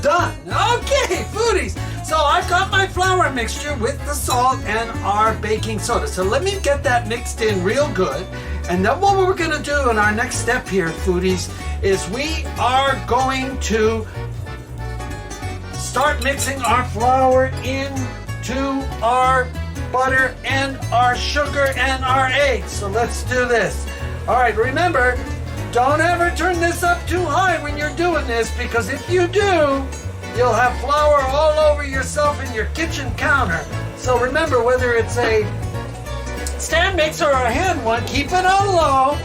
done. Okay, foodies. So I've got my flour mixture with the salt and our baking soda. So let me get that mixed in real good. And then what we're gonna do in our next step here, foodies, is we are going to start mixing our flour into our butter and our sugar and our eggs. So let's do this. All right, remember, don't ever turn this up too high when you're doing this, because if you do, you'll have flour all over yourself in your kitchen counter. So remember, whether it's a stand mixer or a hand one, keep it on low.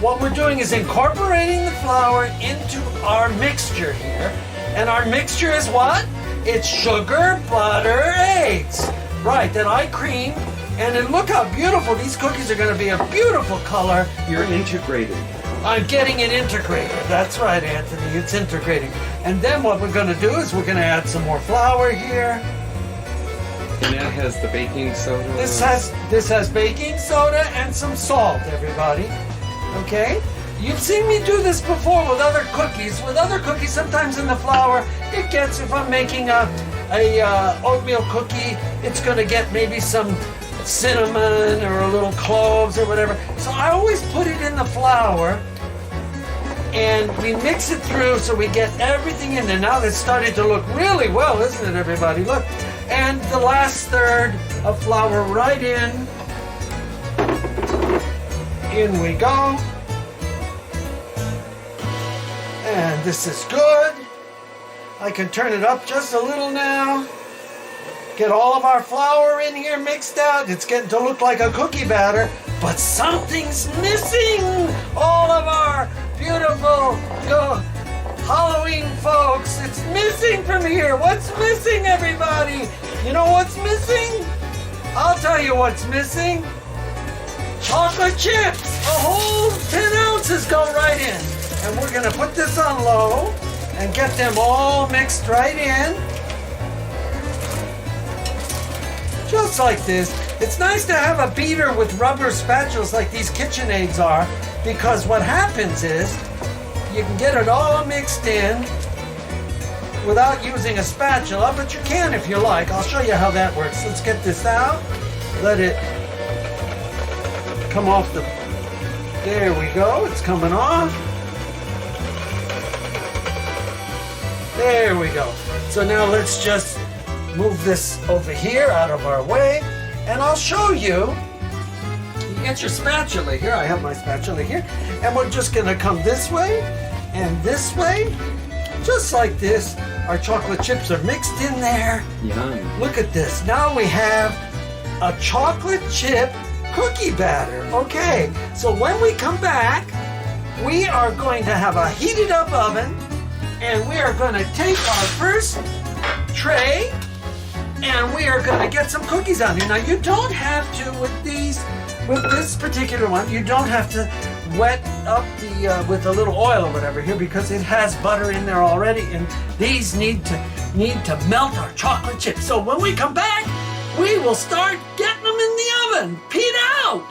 What we're doing is incorporating the flour into our mixture here. And our mixture is what? It's sugar, butter, eggs. Right, then I cream. And then look how beautiful these cookies are going to be, a beautiful color. You're integrating. I'm getting it integrated. That's right, Anthony. It's integrating. And then what we're going to do is we're going to add some more flour here. And that has the baking soda. This has baking soda and some salt, everybody. Okay? You've seen me do this before with other cookies. With other cookies, sometimes in the flour, it gets, if I'm making a oatmeal cookie, it's going to get maybe some cinnamon or a little cloves or whatever. So I always put it in the flour and we mix it through so we get everything in there. Now that's starting to look really well, isn't it, everybody? Look. And the last third of flour right in. In we go. And this is good. I can turn it up just a little now. Get all of our flour in here mixed out. It's getting to look like a cookie batter, but something's missing. All of our beautiful Halloween folks, it's missing from here. What's missing, everybody? You know what's missing? I'll tell you what's missing. Chocolate chips. A whole 10 ounces go right in. And we're gonna put this on low and get them all mixed right in. Just like this. It's nice to have a beater with rubber spatulas like these KitchenAids are, because what happens is you can get it all mixed in without using a spatula, but you can if you like. I'll show you how that works. Let's get this out. Let it come off the... There we go. It's coming off. There we go. So now let's just move this over here out of our way, and I'll show you. You get your spatula here. I have my spatula here, and we're just gonna come this way and this way, just like this. Our chocolate chips are mixed in there. Yum. Look at this. Now we have a chocolate chip cookie batter. Okay, so when we come back, we are going to have a heated up oven, and we are going to take our first tray and we are going to get some cookies on here. Now you don't have to, with this particular one, you don't have to wet up the with a little oil or whatever here, because it has butter in there already, and these need to melt our chocolate chips. So when we come back, we will start getting them in the oven. Pete out!